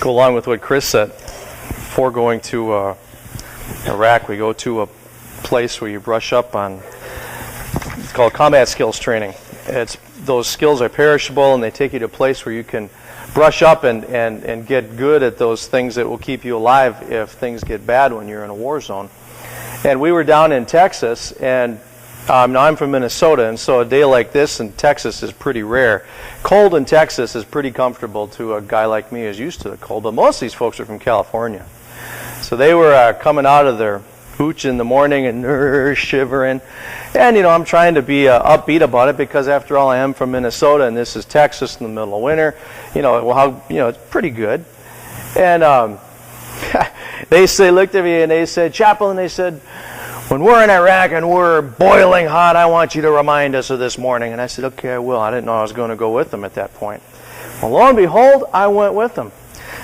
go along with what Chris said. Before going to Iraq, we go to a place where you brush up on, it's called combat skills training. Those skills are perishable, and they take you to a place where you can brush up and get good at those things that will keep you alive if things get bad when you're in a war zone. And we were down in Texas, and now I'm from Minnesota, and so a day like this in Texas is pretty rare. Cold in Texas is pretty comfortable to a guy like me who's used to the cold, but most of these folks are from California. So they were coming out of their hooch in the morning and shivering. And, I'm trying to be upbeat about it because, after all, I am from Minnesota, and this is Texas in the middle of winter. It's pretty good. And they looked at me and they said, Chaplain, they said, when we're in Iraq and we're boiling hot, I want you to remind us of this morning. And I said, okay, I will. I didn't know I was going to go with them at that point. Well, lo and behold, I went with them.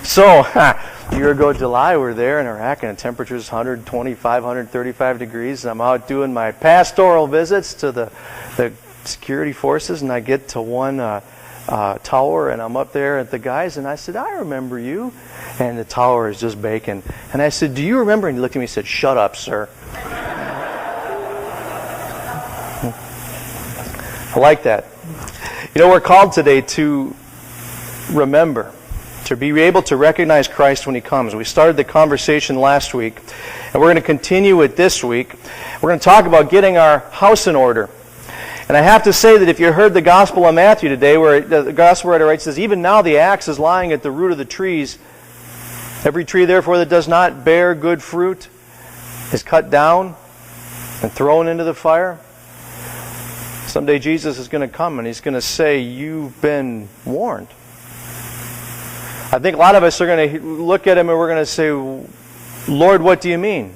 So, a year ago, July, we're there in Iraq, and the temperature is 125, 135 degrees, and I'm out doing my pastoral visits to the security forces, and I get to one tower, and I'm up there at the guys, and I said, I remember you. And the tower is just baking. And I said, do you remember? And he looked at me and said, shut up, sir. I like that. We're called today to remember, to be able to recognize Christ when He comes. We started the conversation last week, and we're going to continue it this week. We're going to talk about getting our house in order. And I have to say that if you heard the Gospel of Matthew today, where the Gospel writer writes, says, even now the axe is lying at the root of the trees. Every tree, therefore, that does not bear good fruit is cut down and thrown into the fire. Someday Jesus is going to come and He's going to say, you've been warned. I think a lot of us are going to look at Him and we're going to say, Lord, what do you mean?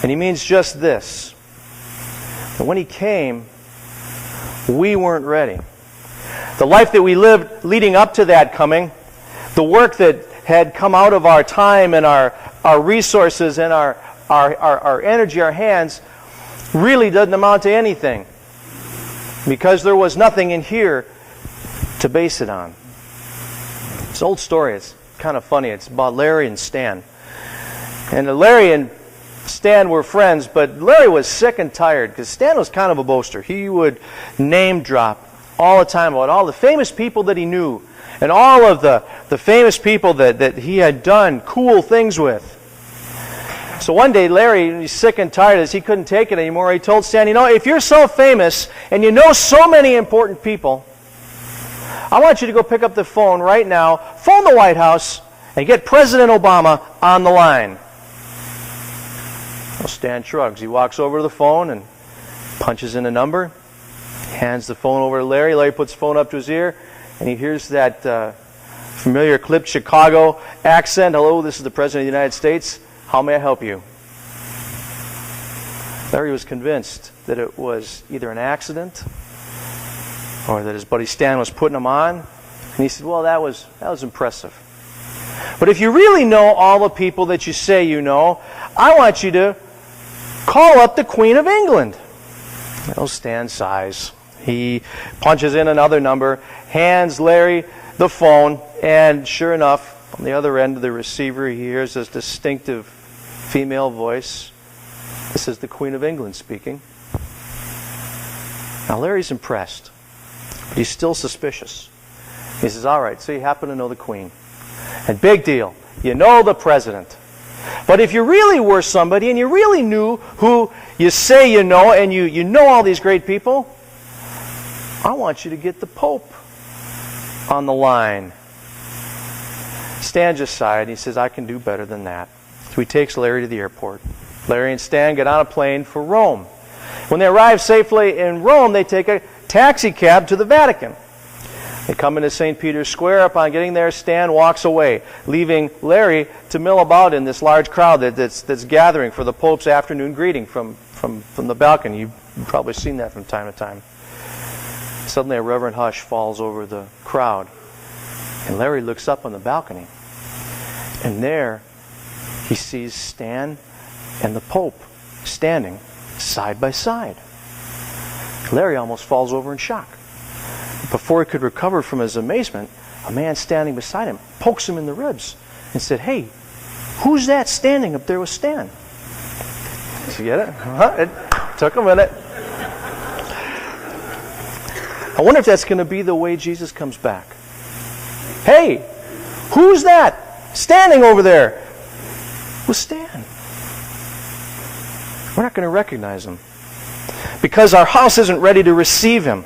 And He means just this. That when He came, we weren't ready. The life that we lived leading up to that coming, the work that had come out of our time and our resources and our energy, our hands, really doesn't amount to anything. Because there was nothing in here to base it on. It's an old story. It's kind of funny. It's about Larry and Stan. And Larry and Stan were friends, but Larry was sick and tired because Stan was kind of a boaster. He would name drop all the time about all the famous people that he knew and all of the famous people that he had done cool things with. So one day, Larry, he's sick and tired as he couldn't take it anymore. He told Stan, if you're so famous and you know so many important people, I want you to go pick up the phone right now, phone the White House, and get President Obama on the line. Well, Stan shrugs. He walks over to the phone and punches in a number, hands the phone over to Larry. Larry puts the phone up to his ear, and he hears that familiar clipped Chicago accent. Hello, this is the President of the United States. How may I help you? Larry was convinced that it was either an accident or that his buddy Stan was putting him on. And he said, well, that was impressive. But if you really know all the people that you say you know, I want you to call up the Queen of England. Well, Stan sighs. He punches in another number, hands Larry the phone, and sure enough, on the other end of the receiver, he hears this distinctive female voice. This is the Queen of England speaking. Now, Larry's impressed, but he's still suspicious. He says, all right, so you happen to know the Queen. And big deal, you know the President. But if you really were somebody and you really knew who you say you know and you know all these great people, I want you to get the Pope on the line. Stan just sighed and he says, I can do better than that. So he takes Larry to the airport. Larry and Stan get on a plane for Rome. When they arrive safely in Rome, they take a taxi cab to the Vatican. They come into St. Peter's Square. Upon getting there, Stan walks away, leaving Larry to mill about in this large crowd that's gathering for the Pope's afternoon greeting from the balcony. You've probably seen that from time to time. Suddenly a reverent hush falls over the crowd. And Larry looks up on the balcony. And there he sees Stan and the Pope standing side by side. Larry almost falls over in shock. Before he could recover from his amazement, a man standing beside him pokes him in the ribs and said, "Hey, who's that standing up there with Stan?" Did you get it? It took a minute. I wonder if that's going to be the way Jesus comes back. "Hey, who's that standing over there with Stan?" We're not going to recognize him because our house isn't ready to receive him.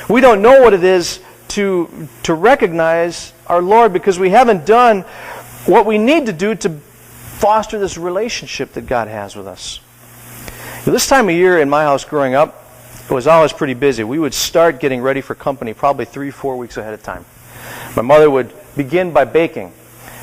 We don't know what it is to recognize our Lord because we haven't done what we need to do to foster this relationship that God has with us. This time of year in my house growing up, it was always pretty busy. We would start getting ready for company probably 3-4 weeks ahead of time. My mother would begin by baking.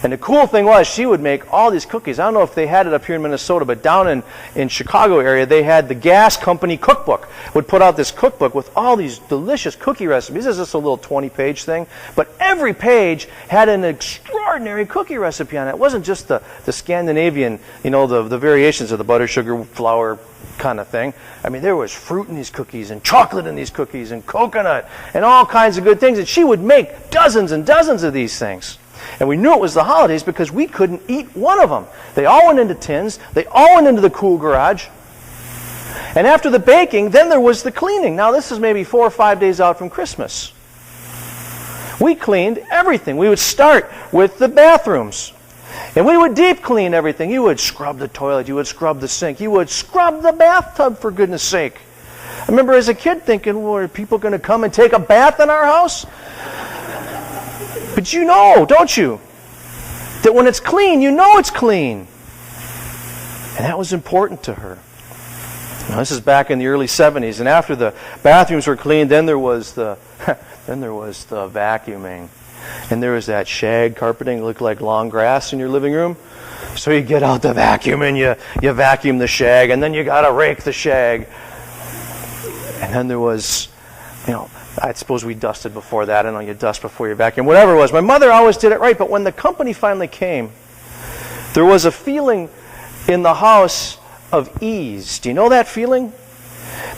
And the cool thing was she would make all these cookies. I don't know if they had it up here in Minnesota, but down in Chicago area, they had the gas company cookbook. Would put out this cookbook with all these delicious cookie recipes. This is just a little 20-page thing. But every page had an extraordinary cookie recipe on it. It wasn't just the Scandinavian, the variations of the butter, sugar, flour kind of thing. I mean, there was fruit in these cookies and chocolate in these cookies and coconut and all kinds of good things. And she would make dozens and dozens of these things. And we knew it was the holidays because we couldn't eat one of them. They all went into tins. They all went into the cool garage. And after the baking, then there was the cleaning. Now, this is maybe 4 or 5 days out from Christmas. We cleaned everything. We would start with the bathrooms. And we would deep clean everything. You would scrub the toilet. You would scrub the sink. You would scrub the bathtub, for goodness sake. I remember as a kid thinking, well, are people going to come and take a bath in our house? But you know, don't you, that when it's clean, you know it's clean. And that was important to her. Now, this is back in the early 70s, and after the bathrooms were cleaned, then there was the vacuuming. And there was that shag carpeting that looked like long grass in your living room. So you get out the vacuum and you vacuum the shag, and then you got to rake the shag. And then there was, I suppose we dusted before that. I know you dust before you vacuum. Whatever it was. My mother always did it right. But when the company finally came, there was a feeling in the house of ease. Do you know that feeling?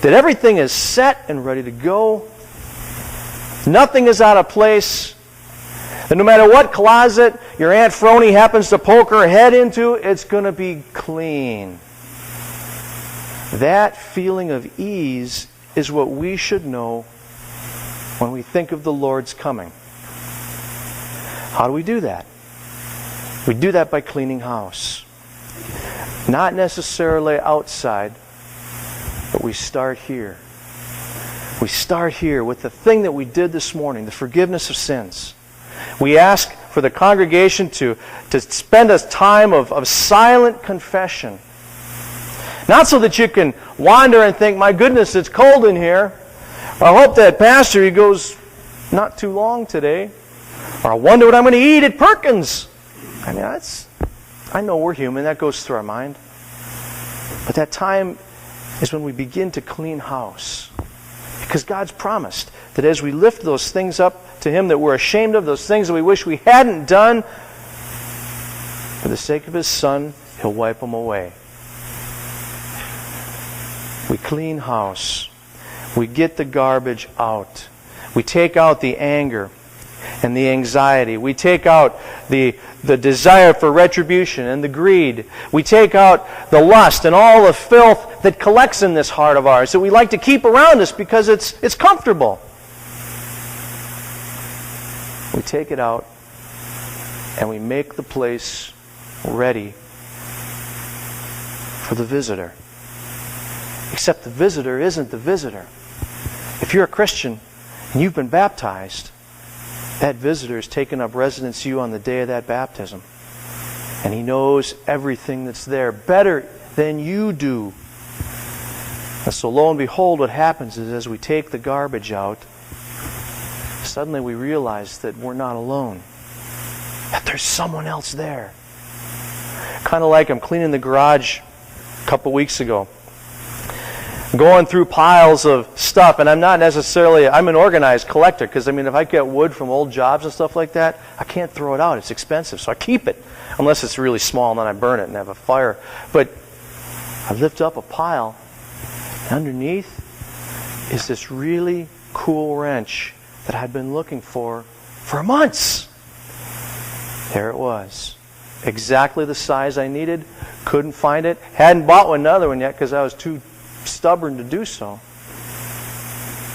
That everything is set and ready to go. Nothing is out of place. And no matter what closet your Aunt Frony happens to poke her head into, it's going to be clean. That feeling of ease is what we should know when we think of the Lord's coming. How do we do that? We do that by cleaning house. Not necessarily outside, but we start here. We start here with the thing that we did this morning, the forgiveness of sins. We ask for the congregation to spend a time of silent confession. Not so that you can wander and think, my goodness, it's cold in here. Or I hope that pastor, he goes not too long today. Or I wonder what I'm going to eat at Perkins. I mean, I know we're human. That goes through our mind. But that time is when we begin to clean house. Because God's promised that as we lift those things up to Him that we're ashamed of, those things that we wish we hadn't done, for the sake of His Son, He'll wipe them away. We clean house. We get the garbage out. We take out the anger and the anxiety. We take out the desire for retribution and the greed. We take out the lust and all the filth that collects in this heart of ours that we like to keep around us because it's comfortable. We take it out and we make the place ready for the visitor. Except the visitor isn't the visitor. If you're a Christian and you've been baptized, that visitor has taken up residence to you on the day of that baptism. And he knows everything that's there better than you do. And so lo and behold, what happens is as we take the garbage out, suddenly we realize that we're not alone. That there's someone else there. Kind of like I'm cleaning the garage a couple weeks ago. Going through piles of stuff, and I'm an organized collector, because if I get wood from old jobs and stuff like that, I can't throw it out. It's expensive, so I keep it. Unless it's really small, and then I burn it and have a fire. But I lift up a pile, and underneath is this really cool wrench that I've been looking for for months. There it was. Exactly the size I needed. Couldn't find it. Hadn't bought another one yet because I was too stubborn to do so.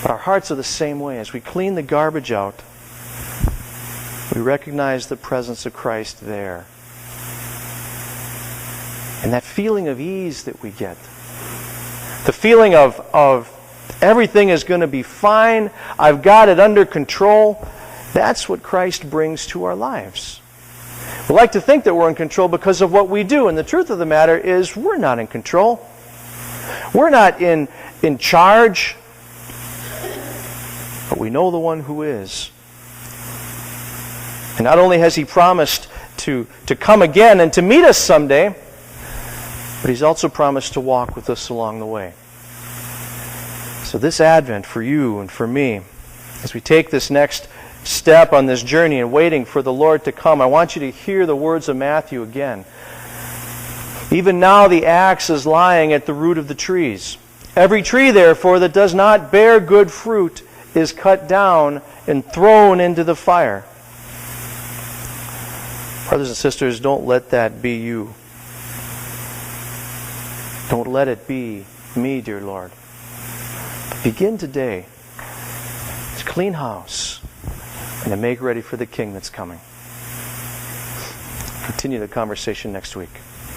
But our hearts are the same way. As we clean the garbage out, we recognize the presence of Christ there. And that feeling of ease that we get. The feeling of everything is going to be fine. I've got it under control. That's what Christ brings to our lives. We like to think that we're in control because of what we do. And the truth of the matter is we're not in control. We're not in charge. But we know the one who is. And not only has He promised to come again and to meet us someday, but He's also promised to walk with us along the way. So this Advent, for you and for me, as we take this next step on this journey and waiting for the Lord to come, I want you to hear the words of Matthew again. Even now the axe is lying at the root of the trees. Every tree, therefore, that does not bear good fruit is cut down and thrown into the fire. Brothers and sisters, don't let that be you. Don't let it be me, dear Lord. Begin today to clean house and to make ready for the King that's coming. Continue the conversation next week.